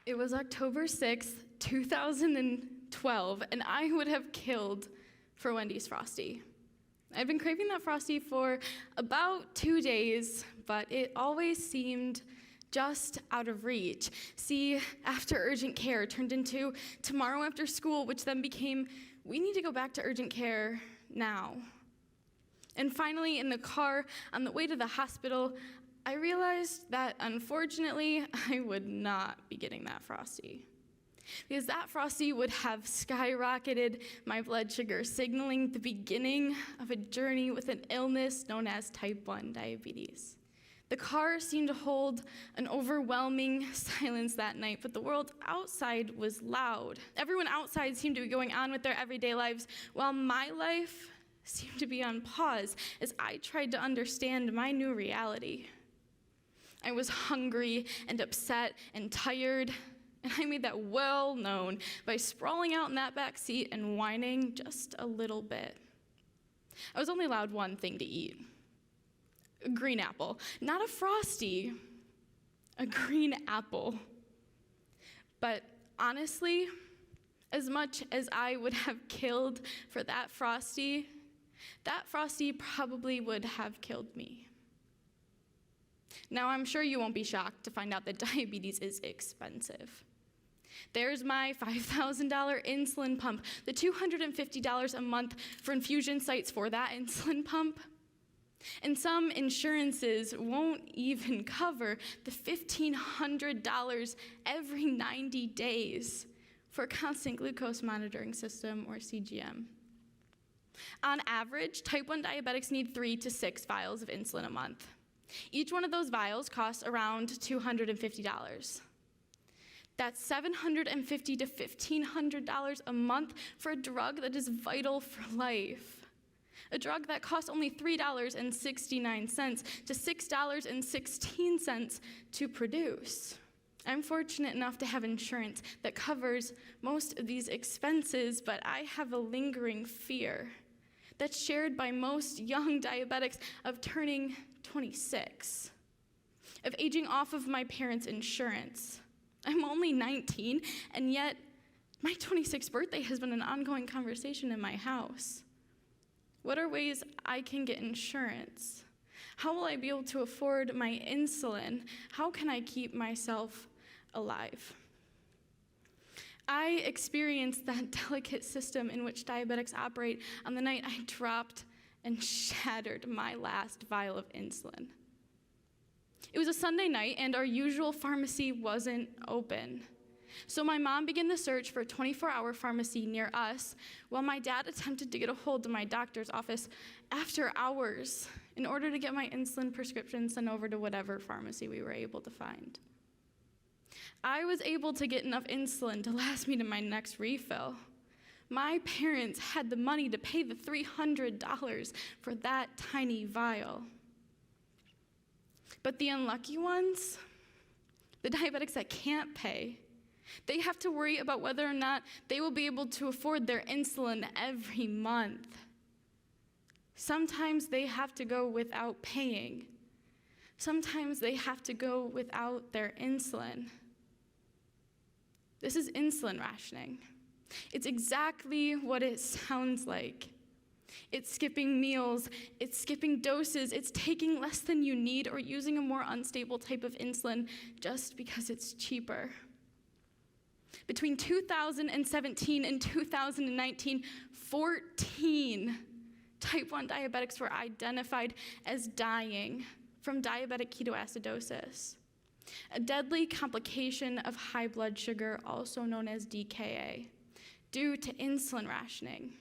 It was October 6th, 2012, and I would have killed for Wendy's Frosty. I've been craving that Frosty for about 2 days, but it always seemed just out of reach. See, after urgent care turned into tomorrow after school, which then became, we need to go back to urgent care now. And finally, in the car on the way to the hospital, I realized that unfortunately, I would not be getting that Frosty. Because that Frosty would have skyrocketed my blood sugar, signaling the beginning of a journey with an illness known as type 1 diabetes. The car seemed to hold an overwhelming silence that night, but the world outside was loud. Everyone outside seemed to be going on with their everyday lives, while my life seemed to be on pause as I tried to understand my new reality. I was hungry and upset and tired, and I made that well known by sprawling out in that back seat and whining just a little bit. I was only allowed one thing to eat. A green apple. Not a Frosty, a green apple. But honestly, as much as I would have killed for that Frosty probably would have killed me. Now, I'm sure you won't be shocked to find out that diabetes is expensive. There's my $5,000 insulin pump, the $250 a month for infusion sites for that insulin pump. And some insurances won't even cover the $1,500 every 90 days for a constant glucose monitoring system, or CGM. On average, type 1 diabetics need 3 to 6 vials of insulin a month. Each one of those vials costs around $250. That's $750 to $1,500 a month for a drug that is vital for life. A drug that costs only $3.69 to $6.16 to produce. I'm fortunate enough to have insurance that covers most of these expenses, but I have a lingering fear that's shared by most young diabetics of turning 26, of aging off of my parents' insurance. I'm only 19, and yet my 26th birthday has been an ongoing conversation in my house. What are ways I can get insurance? How will I be able to afford my insulin? How can I keep myself alive? I experienced that delicate system in which diabetics operate on the night I dropped and shattered my last vial of insulin. It was a Sunday night, and our usual pharmacy wasn't open. So my mom began the search for a 24-hour pharmacy near us, while my dad attempted to get a hold of my doctor's office after hours in order to get my insulin prescription sent over to whatever pharmacy we were able to find. I was able to get enough insulin to last me to my next refill. My parents had the money to pay the $300 for that tiny vial. But the unlucky ones, the diabetics that can't pay, they have to worry about whether or not they will be able to afford their insulin every month. Sometimes they have to go without paying. Sometimes they have to go without their insulin. This is insulin rationing. It's exactly what it sounds like. It's skipping meals, it's skipping doses, it's taking less than you need or using a more unstable type of insulin just because it's cheaper. Between 2017 and 2019, 14 type 1 diabetics were identified as dying from diabetic ketoacidosis, a deadly complication of high blood sugar, also known as DKA, due to insulin rationing.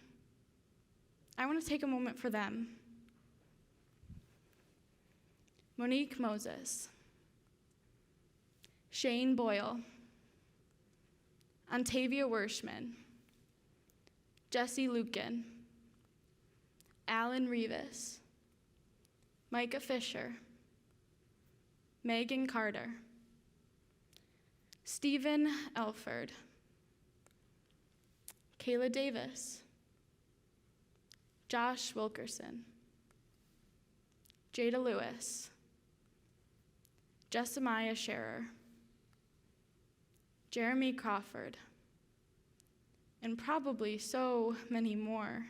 I want to take a moment for them. Monique Moses, Shane Boyle, Ontavia Wershman, Jesse Lukin, Alan Rivas, Micah Fisher, Megan Carter, Stephen Elford, Kayla Davis, Josh Wilkerson, Jada Lewis, Jessamiah Scherer, Jeremy Crawford, and probably so many more.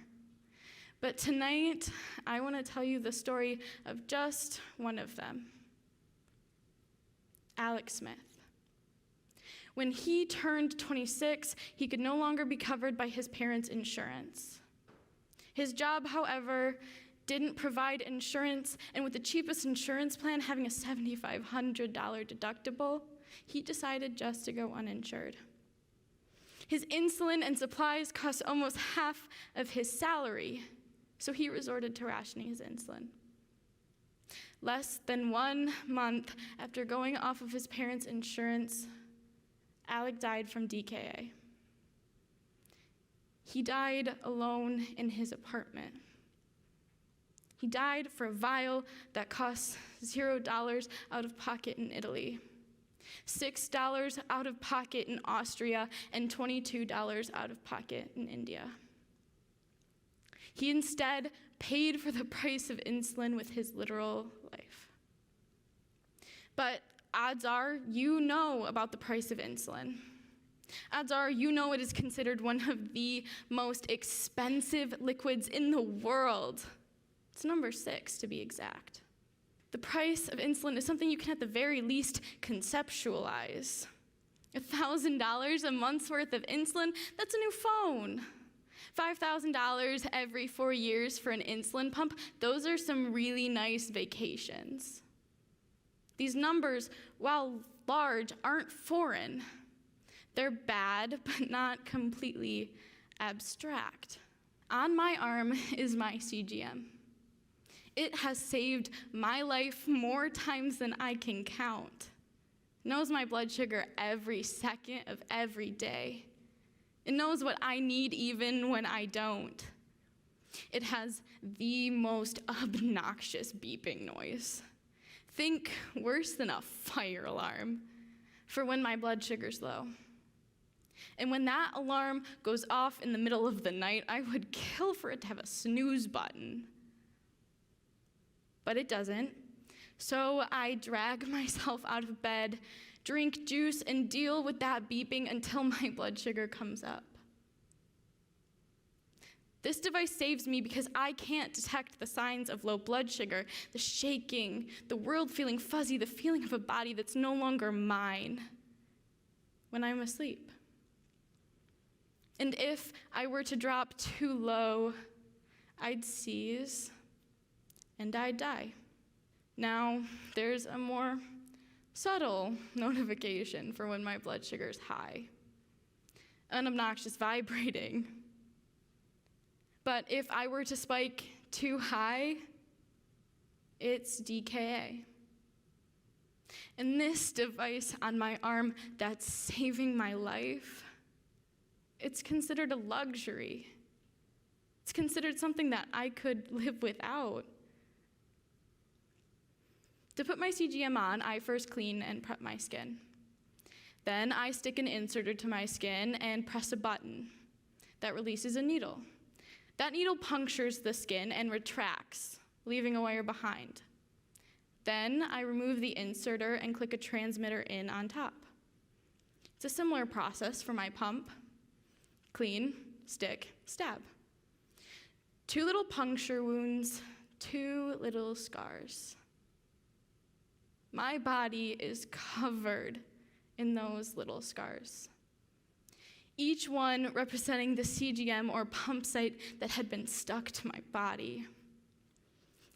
But tonight, I want to tell you the story of just one of them, Alex Smith. When he turned 26, he could no longer be covered by his parents' insurance. His job, however, didn't provide insurance, and with the cheapest insurance plan having a $7,500 deductible, he decided just to go uninsured. His insulin and supplies cost almost half of his salary, so he resorted to rationing his insulin. Less than 1 month after going off of his parents' insurance, Alec died from DKA. He died alone in his apartment. He died for a vial that cost $0 out of pocket in Italy, $6 out of pocket in Austria, and $22 out of pocket in India. He instead paid for the price of insulin with his literal life. But odds are you know about the price of insulin. Odds are you know it is considered one of the most expensive liquids in the world. It's number 6 to be exact. The price of insulin is something you can at the very least conceptualize. $1,000 a month's worth of insulin, that's a new phone. $5,000 every 4 years for an insulin pump, those are some really nice vacations. These numbers, while large, aren't foreign. They're bad, but not completely abstract. On my arm is my CGM. It has saved my life more times than I can count. It knows my blood sugar every second of every day. It knows what I need even when I don't. It has the most obnoxious beeping noise. Think worse than a fire alarm for when my blood sugar's low. And when that alarm goes off in the middle of the night, I would kill for it to have a snooze button. But it doesn't. So I drag myself out of bed, drink juice, and deal with that beeping until my blood sugar comes up. This device saves me because I can't detect the signs of low blood sugar, the shaking, the world feeling fuzzy, the feeling of a body that's no longer mine when I'm asleep. And if I were to drop too low, I'd seize and I'd die. Now, there's a more subtle notification for when my blood sugar's high, an obnoxious vibrating. But if I were to spike too high, it's DKA. And this device on my arm that's saving my life, it's considered a luxury. It's considered something that I could live without. To put my CGM on, I first clean and prep my skin. Then I stick an inserter to my skin and press a button that releases a needle. That needle punctures the skin and retracts, leaving a wire behind. Then I remove the inserter and click a transmitter in on top. It's a similar process for my pump. Clean, stick, stab. 2 little puncture wounds, 2 little scars. My body is covered in those little scars, each one representing the CGM or pump site that had been stuck to my body.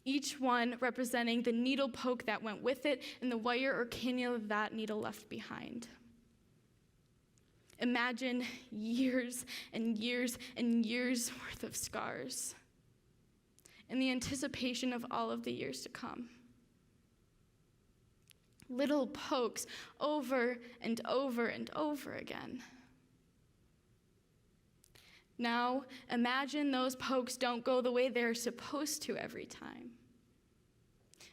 Each one representing the needle poke that went with it and the wire or cannula that needle left behind. Imagine years and years and years worth of scars and the anticipation of all of the years to come. Little pokes over and over and over again. Now, imagine those pokes don't go the way they're supposed to every time.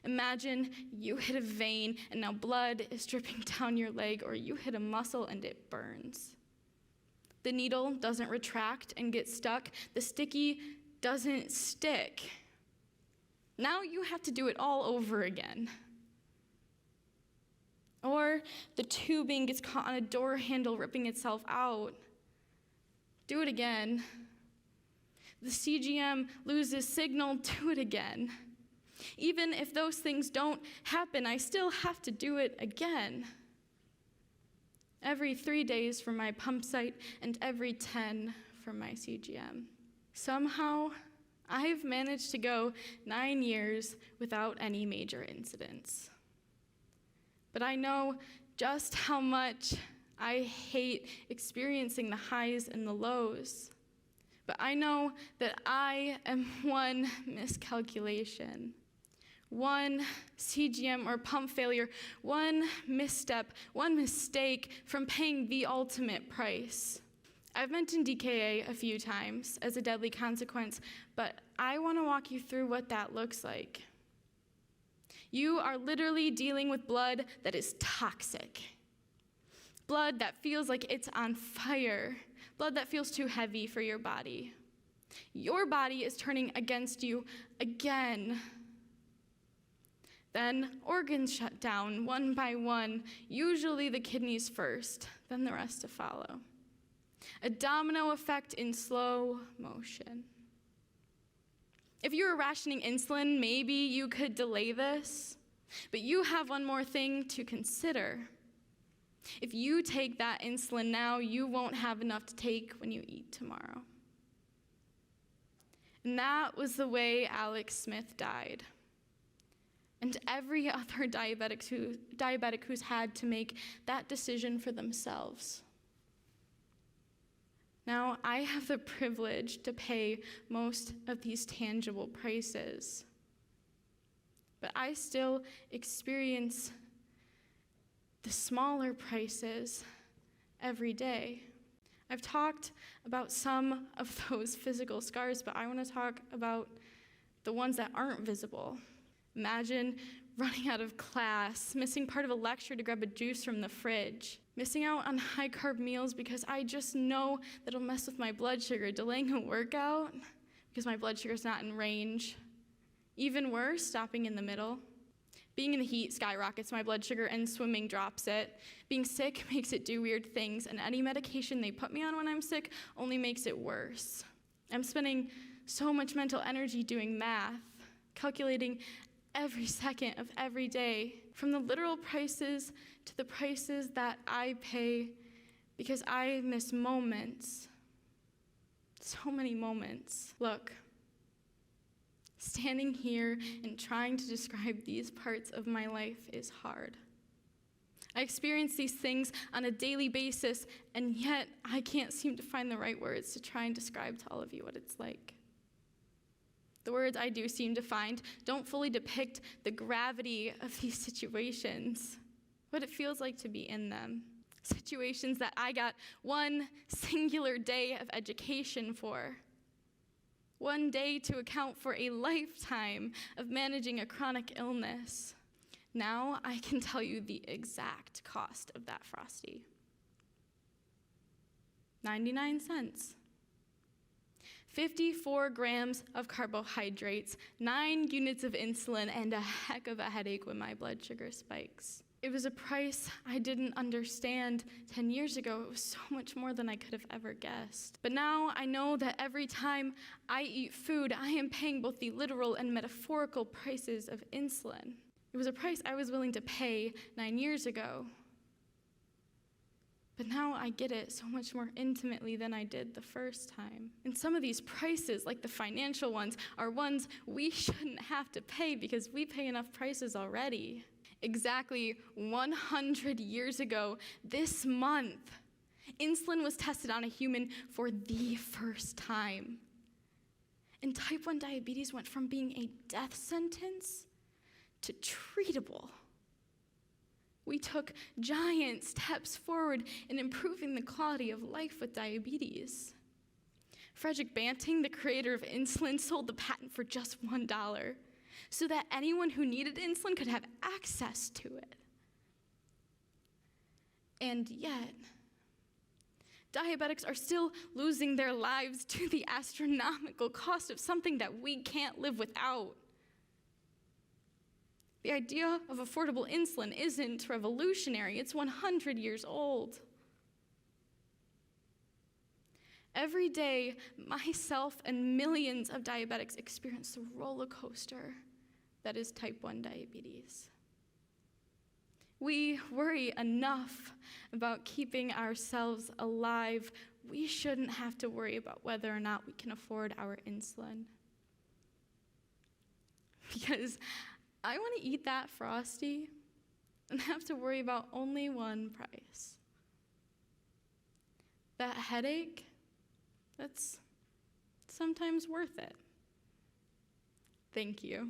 Imagine you hit a vein and now blood is dripping down your leg, or you hit a muscle and it burns. The needle doesn't retract and get stuck. The sticky doesn't stick. Now you have to do it all over again. Or the tubing gets caught on a door handle, ripping itself out. Do it again. The CGM loses signal, do it again. Even if those things don't happen, I still have to do it again. Every 3 days for my pump site and every 10 for my CGM. Somehow, I've managed to go 9 years without any major incidents. But I know just how much I hate experiencing the highs and the lows. But I know that I am one miscalculation, one CGM or pump failure, one misstep, one mistake from paying the ultimate price. I've mentioned DKA a few times as a deadly consequence, but I want to walk you through what that looks like. You are literally dealing with blood that is toxic. Blood that feels like it's on fire. Blood that feels too heavy for your body. Your body is turning against you again. Then organs shut down one by one, usually the kidneys first, then the rest to follow. A domino effect in slow motion. If you were rationing insulin, maybe you could delay this, but you have one more thing to consider. If you take that insulin now, you won't have enough to take when you eat tomorrow. And that was the way Alex Smith died. And every other diabetic who's had to make that decision for themselves. Now, I have the privilege to pay most of these tangible prices, but I still experience the smaller prices every day. I've talked about some of those physical scars, but I want to talk about the ones that aren't visible. Imagine running out of class, missing part of a lecture to grab a juice from the fridge, missing out on high-carb meals because I just know that it'll mess with my blood sugar, delaying a workout because my blood sugar's not in range. Even worse, stopping in the middle. Being in the heat skyrockets my blood sugar and swimming drops it. Being sick makes it do weird things, and any medication they put me on when I'm sick only makes it worse. I'm spending so much mental energy doing math, calculating every second of every day, from the literal prices to the prices that I pay because I miss moments. So many moments. Look, standing here and trying to describe these parts of my life is hard. I experience these things on a daily basis, and yet I can't seem to find the right words to try and describe to all of you what it's like. The words I do seem to find don't fully depict the gravity of these situations, what it feels like to be in them. Situations that I got one singular day of education for. One day to account for a lifetime of managing a chronic illness. Now I can tell you the exact cost of that Frosty. 99 cents. 54 grams of carbohydrates, 9 units of insulin, and a heck of a headache when my blood sugar spikes. It was a price I didn't understand 10 years ago. It was so much more than I could have ever guessed. But now I know that every time I eat food, I am paying both the literal and metaphorical prices of insulin. It was a price I was willing to pay 9 years ago. But now I get it so much more intimately than I did the first time. And some of these prices, like the financial ones, are ones we shouldn't have to pay because we pay enough prices already. Exactly 100 years ago, this month, insulin was tested on a human for the first time. And type 1 diabetes went from being a death sentence to treatable. We took giant steps forward in improving the quality of life with diabetes. Frederick Banting, the creator of insulin, sold the patent for just $1 so that anyone who needed insulin could have access to it. And yet, diabetics are still losing their lives to the astronomical cost of something that we can't live without. The idea of affordable insulin isn't revolutionary, it's 100 years old. Every day, myself and millions of diabetics experience the roller coaster that is type 1 diabetes. We worry enough about keeping ourselves alive. We shouldn't have to worry about whether or not we can afford our insulin. Because I want to eat that Frosty and have to worry about only one price. That headache, that's sometimes worth it. Thank you.